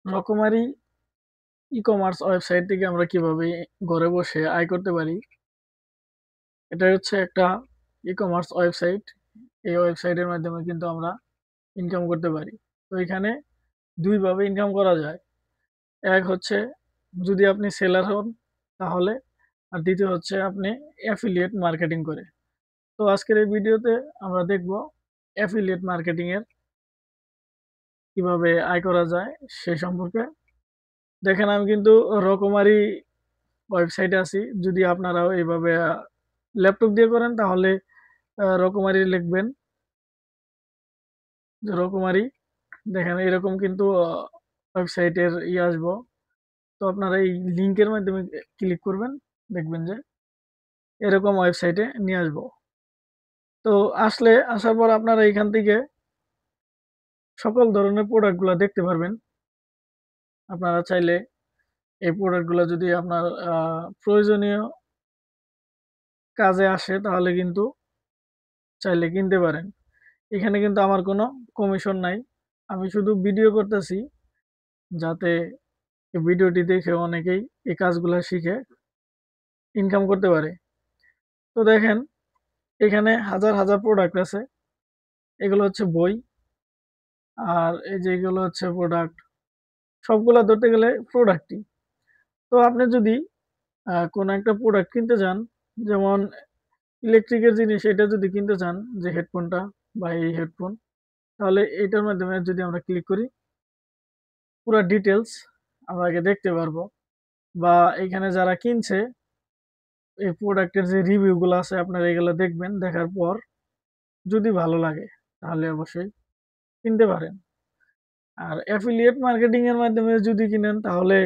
রকমারি e-commerce website থেকে আমরা কিভাবে ঘরে বসে আয় করতে পারি। এটা হচ্ছে একটা ই-কমার্স ওয়েবসাইট। এই ওয়েবসাইটের মাধ্যমে কিন্তু আমরা ইনকাম করতে পারি। তো এখানে ২ ভাবে ইনকাম করা যায়। এক হচ্ছে যদি আপনি সেলার হন তাহলে, আর দ্বিতীয় হচ্ছে আপনি অ্যাফিলিয়েট মার্কেটিং করে। তো আজকের এই ভিডিওতে আমরা দেখব অ্যাফিলিয়েট মার্কেটিং এর কিভাবে আয় করা যায় সে সম্পর্কে। দেখেন আমি কিন্তু রকমারি ওয়েবসাইটে আছি। যদি আপনারাও এভাবে ল্যাপটপ দিয়ে করেন তাহলে রকমারি লিখবেন যে রকমারি। দেখেন এরকম কিন্তু ওয়েবসাইটের আসবো। তো আপনারা এই লিংকের মাধ্যমে ক্লিক করবেন। দেখবেন যে এরকম ওয়েবসাইটে নিয়ে আসবো। তো আসার পর আপনারা এখান থেকে সকল ধরনের প্রোডাক্ট গুলা দেখতে পারবেন। আপনারা চাইলে এই প্রোডাক্ট গুলা যদি আপনার প্রয়োজনীয় কাজে আসে তাহলে কিন্তু চাইলে কিনতে পারেন। এখানে কিন্তু আমার কোনো কমিশন নাই। আমি শুধু ভিডিও করতেছি যাতে এই ভিডিওটি দেখে অনেকেই এই কাজগুলা শিখে ইনকাম করতে পারে। তো দেখেন এখানে হাজার প্রোডাক্ট আছে। এগুলো হচ্ছে বই। আর এই যে এগুলো হচ্ছে প্রোডাক্ট। সবগুলা ধরতে গেলে প্রোডাক্টই। তো আপনি যদি কোনো একটা প্রোডাক্ট কিনতে যান, যেমন ইলেকট্রিকের জিনিস এটা যদি কিনতে চান যে হেডফোনটা বা এই হেডফোন, তাহলে এটার মাধ্যমে যদি আমরা ক্লিক করি, পুরা ডিটেইলস আমরা আগে দেখতে পারবো। বা এখানে যারা কিনছে এই প্রোডাক্টের যে রিভিউ গুলো আছে আপনারা এগুলো দেখবেন। দেখার পর যদি ভালো লাগে তাহলে অবশ্যই কিনতে পারেন। আর অ্যাফিলিয়েট মার্কেটিং এর মাধ্যমে যদি কিনেন তাহলে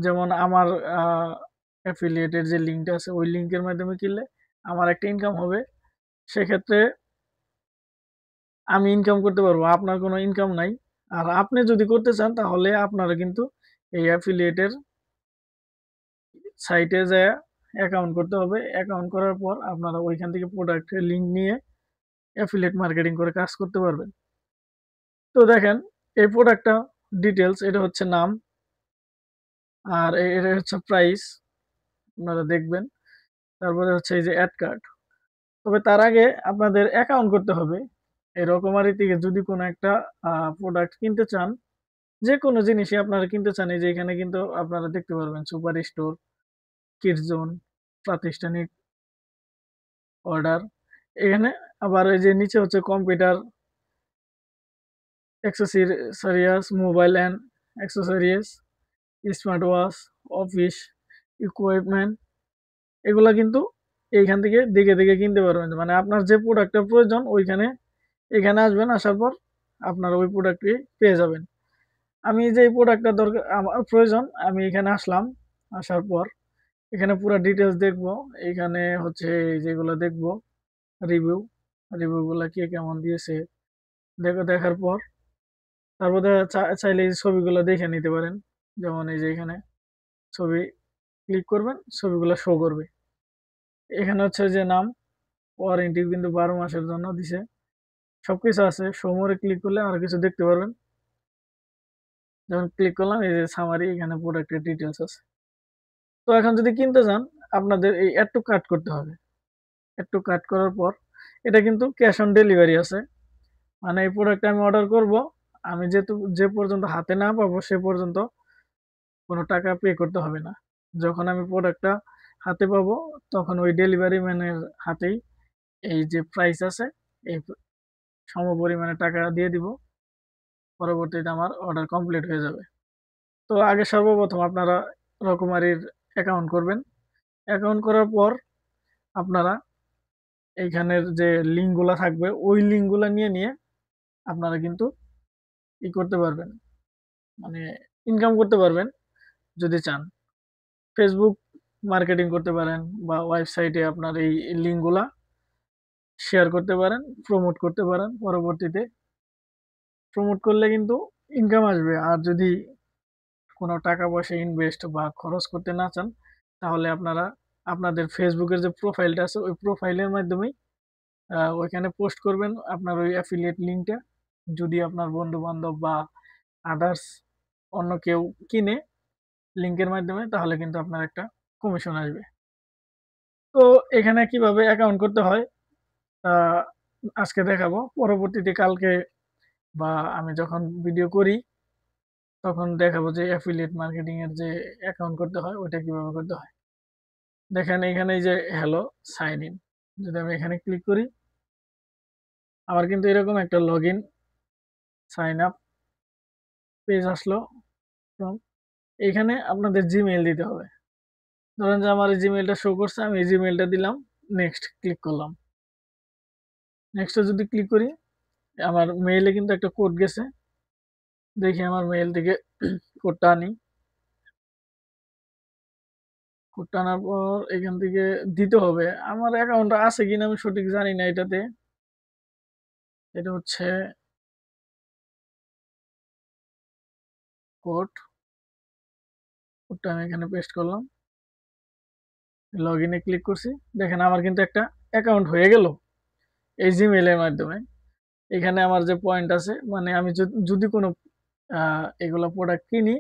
যেমন আমার আ অ্যাফিলিয়েট এর যে লিঙ্কটা আছে ওই লিঙ্কের মাধ্যমে কিনলে আমার একটা ইনকাম হবে। সেক্ষেত্রে আমি ইনকাম করতে পারবো। আপনার কোনো ইনকাম নাই। আর আপনি যদি করতে চান তাহলে আপনারা কিন্তু এই অ্যাফিলিয়েট এর সাইটে যেয়ে অ্যাকাউন্ট করতে হবে। অ্যাকাউন্ট করার পর আপনারা ওইখান থেকে প্রোডাক্টের লিঙ্ক নিয়ে অ্যাফিলিয়েট মার্কেটিং করে কাজ করতে পারবেন। তো দেখেন এই প্রোডাক্টটা ডিটেইলস এটা হচ্ছে নাম। আর এটা হচ্ছে প্রাইস আপনারা দেখবেন। তারপরে হচ্ছে এই যে এড কার্ড। তবে তার আগে আপনাদের অ্যাকাউন্ট করতে হবে। এই রকমারি থেকে যদি কোনো একটা প্রোডাক্ট কিনতে চান, যেকোনো জিনিসই আপনারা কিনতে চান এই যে এখানে কিন্তু আপনারা দেখতে পারবেন সুপার স্টোর, কিডস জোন, প্রাতিষ্ঠানিক অর্ডার। এখানে আবার এই যে নিচে হচ্ছে computer accessories, mobile and accessories, smart watch, office equipment এগুলা কিন্তু এইখান থেকে দেখে কিনতে পারবেন। মানে আপনার যে প্রোডাক্টটা প্রয়োজন এখানে আসবেন, আসার পর আপনারা ওই প্রোডাক্টটি পেয়ে যাবেন। আমি যে এই প্রোডাক্টটা দরকার আমার প্রয়োজন আমি এখানে আসলাম। আসার পর এখানে পুরা ডিটেইলস দেখবো। এখানে হচ্ছে যেগুলো দেখবো রিভিউ গুলা কে কেমন দিয়েছে দেখার পর তারপর চাইলে এই ছবিগুলো দেখে নিতে পারেন। যেমন এই যে এখানে ছবি ক্লিক করবেন, ছবিগুলো শো করবে। এখানে হচ্ছে যে নাম, ওয়ারেন্টি কিন্তু ১২ মাসের জন্য দিছে। সবকিছু আছে। শো মোরে ক্লিক করলে আরো কিছু দেখতে পারবেন। যখন ক্লিক করলাম এই যে সামারি এখানে প্রোডাক্টের ডিটেইলস আছে। তো এখন যদি কিনতে চান আপনাদের এই এড টু কার্ট করতে হবে। এড টু কার্ট করার পর এটা কিন্তু ক্যাশ অন ডেলিভারি আছে। মানে এই প্রোডাক্টটা আমি অর্ডার করব। আমি যে পর্যন্ত হাতে না পাবো সে পর্যন্ত কোনো টাকা পে করতে হবে না। যখন আমি প্রোডাক্টটা হাতে পাবো তখন ওই ডেলিভারি ম্যানের হাতেই এই যে প্রাইস আছে এই সমপরিমাণে টাকা দিয়ে দিব। পরবর্তীতে আমার অর্ডার কমপ্লিট হয়ে যাবে। তো আগে সর্বপ্রথম আপনারা রকমারির অ্যাকাউন্ট করবেন। অ্যাকাউন্ট করার পর আপনারা এইখানের যে লিঙ্ক গুলা থাকবে ওই লিঙ্ক গুলা নিয়ে আপনারা কিন্তু করতে পারবেন। মানে ইনকাম করতে পারবেন যদি চান। ফেসবুক মার্কেটিং করতে পারেন বা ওয়েবসাইটে আপনার এই লিঙ্ক গুলা শেয়ার করতে পারেন, প্রমোট করতে পারেন। পরবর্তীতে প্রমোট করলে কিন্তু ইনকাম আসবে। আর যদি কোনো টাকা পয়সা ইনভেস্ট বা খরচ করতে না চান তাহলে আপনারা আপনাদের ফেসবুকের যে প্রোফাইলটা আছে ওই প্রোফাইলের মাধ্যমেই ওইখানে পোস্ট করবেন আপনার ওই অ্যাফিলিয়েট লিঙ্কটা। যদি আপনার বন্ধু বান্ধব বা আদার্স অন্য কেউ কিনে লিঙ্কের মাধ্যমে, তাহলে কিন্তু আপনার একটা কমিশন আসবে। তো এখানে কিভাবে অ্যাকাউন্ট করতে হয় তা আজকে দেখাবো। পরবর্তীতে কালকে বা আমি যখন ভিডিও করি তখন দেখাবো যে অ্যাফিলিয়েট মার্কেটিং এর যে অ্যাকাউন্ট করতে হয় ওইটা কিভাবে করতে হয়। দেখেন এখানে এই যে হ্যালো সাইন ইন, যদি আমি এখানে ক্লিক করি আমার কিন্তু এরকম একটা লগইন সাইন আপ পেজ আসলো। এবং এখানে আপনাদের জিমেইল দিতে হবে। ধরেন যে আমার এই জিমেইলটা শো করছে, আমি এই জিমেইলটা দিলাম, নেক্সট ক্লিক করলাম। নেক্সটে যদি ক্লিক করি আমার মেইলে কিন্তু একটা কোড গেছে। দেখি আমার মেইল থেকে কোডটা আনি। কোডটা আনার পর এখান থেকে দিতে হবে। আমার অ্যাকাউন্ট আছে কিনা আমি সঠিক জানি না এটাতে। এটা হচ্ছে কোড। কোডটা আমি এখানে পেস্ট করলাম। লগইনে ক্লিক করছি। দেখেন আমার কিন্তু একটা অ্যাকাউন্ট হয়ে গেল এই জিমেইলের মাধ্যমে। এখানে আমার যে পয়েন্ট আছে, মানে আমি যদি কোনো এগুলা প্রোডাক্ট কিনি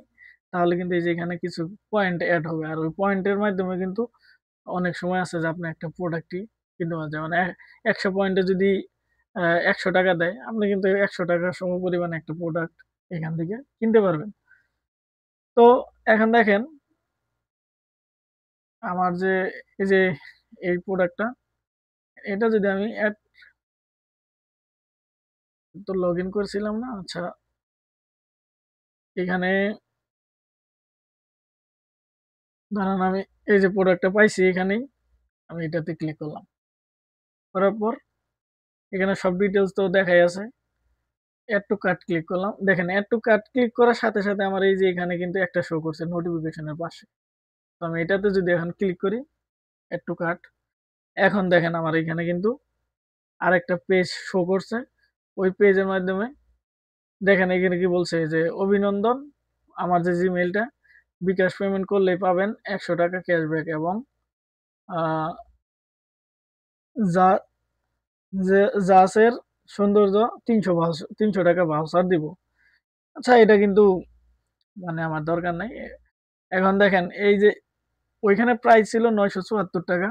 তাহলে কিন্তু এই যে এখানে কিছু পয়েন্ট এড হবে। আর ওই পয়েন্টের মাধ্যমে কিন্তু অনেক সময় আছে যে আপনি একটা প্রোডাক্টই কিনতে পারছেন। মানে ১০০ পয়েন্টে যদি ১০০ টাকা দেয়, আপনি কিন্তু ১০০ টাকার সমপরিমাণে একটা প্রোডাক্ট এখান থেকে কিনতে পারবেন। তো এখন দেখেন আমার যে এই যে এই প্রোডাক্টটা, এটা যদি আমি এড তো লগইন করেছিলাম না? আচ্ছা, এখানে ধরেন আমি এই যে প্রোডাক্টটা পাইছি এখানেই আমি এটাতে ক্লিক করলাম। করার পর এখানে সব ডিটেইলস তো দেখাই আছে। এড টু কার্ট ক্লিক করলাম। দেখেন এড টু কার্ট ক্লিক করার সাথে, সাথে আমার এই যে এখানে কিন্তু একটা শো করছে নোটিফিকেশনের পাশে। তো আমি এটাতে যদি এখন ক্লিক করি এড টু কার্ট, এখন দেখেন আমার এখানে কিন্তু আরেকটা পেজ শো করছে। ওই পেজের মাধ্যমে দেখেন এখানে কি বলছে যে অভিনন্দন, আমার যে জিমেইলটা বিকাশ পেমেন্ট করলেই পাবেন ১০০ টাকা ক্যাশব্যাক এবং আ যা যে জাসের সৌন্দর্য ৩০০ টাকা ভাউচার দিব। আচ্ছা এটা কিন্তু মানে আমার দরকার নাই। এখন দেখেন এই যে ওইখানে প্রাইস ছিল ৳৯৭৪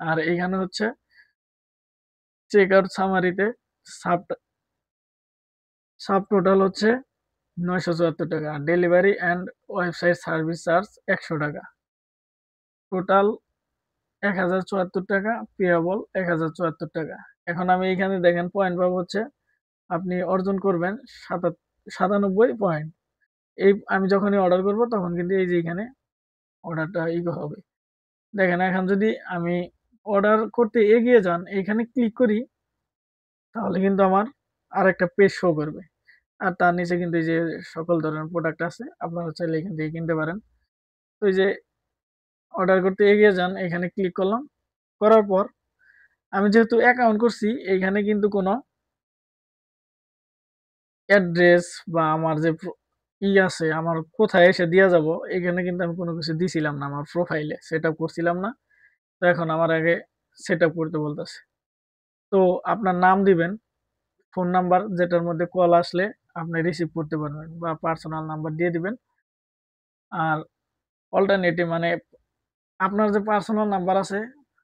আর এইখানে হচ্ছে চেক আউট সামারিতে সাব সাব টোটাল হচ্ছে ৳৯৭৪ আর delivery and website service charge ৳১০০। Total ৳১,০৭৪, পেয়েবল ৳১,০৭৪। এখন আমি এইখানে দেখেন পয়েন্ট পাবো হচ্ছে আপনি অর্জন করবেন ৯৭ পয়েন্ট। এই আমি যখনই অর্ডার করব তখন কিন্তু এই যে এখানে অর্ডারটা হবে। দেখেন এখন যদি আমি অর্ডার করতে এগিয়ে যান, এখানে ক্লিক করি তাহলে কিন্তু আমার আরেকটা পেজ শো করবে। আর তার নিচে কিন্তু এই যে সকল ধরনের প্রোডাক্ট আছে। আপনারা চাইলে এখান থেকে কিনতে পারেন। তো এই যে অর্ডার করতে এগিয়ে যান, এখানে ক্লিক করলাম। করার পর আমি যেহেতু অ্যাকাউন্ট করছি, এইখানে কিন্তু কোনো অ্যাড্রেস বা আমার যে আছে, আমার কোথায় এসে দিয়া যাবো, এখানে কিন্তু আমি কোনো কিছু দিছিলাম না আমার প্রোফাইলে। সেটআপ করছিলাম না। তো এখন আমার আগে সেটআপ করতে বলতেছে। তো আপনার নাম দিবেন, ফোন নাম্বার যেটার মধ্যে কল আসলে আপনি রিসিভ করতে পারবেন বা পার্সোনাল নাম্বার দিয়ে দিবেন। আর অল্টারনেটিভ মানে আপনার যে পার্সোনাল নাম্বার আছে,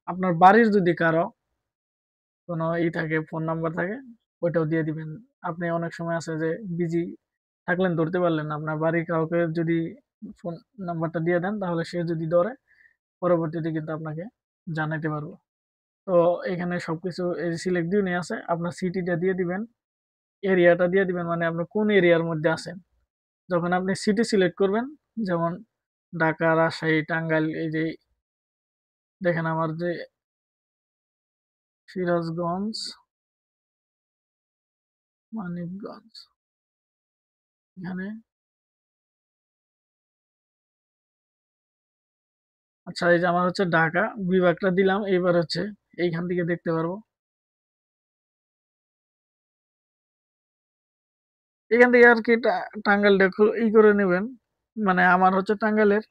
আপনার বাড়ির যদি কারো কোনো থাকে, ফোন নাম্বার থাকে, ওইটাও দিয়ে দিবেন। আপনি অনেক সময় আছে যে বিজি থাকলেন, ধরতে পারলেন না। আপনার বাড়ির কাউকে যদি ফোন নাম্বারটা দিয়ে দেন, তাহলে সে যদি ধরে, পরবর্তীতে কিন্তু আপনাকে জানাইতে পারবো। তো এখানে সবকিছু এই যে সিলেক্ট দিয়ে নিয়ে আছে, আপনার সিটিটা দিয়ে দিবেন, এরিয়াটা দিয়ে দিবেন, মানে আপনি কোন এরিয়ার মধ্যে আছেন। যখন আপনি সিটি সিলেক্ট করবেন, যেমন ঢাকা, রাজশাহী, টাঙ্গাইল, এই যে দেখেন আমার যে সিরাজগঞ্জ, মানিকগঞ্জ, এখানে আচ্ছা এই যে আমার হচ্ছে ঢাকা বিভাগটা দিলাম। এবার হচ্ছে এইখান থেকে দেখতে পারবো। এখান থেকে আরকি টাঙ্গাইলটা করে নেবেন। মানে আমার হচ্ছে টাঙ্গাইলের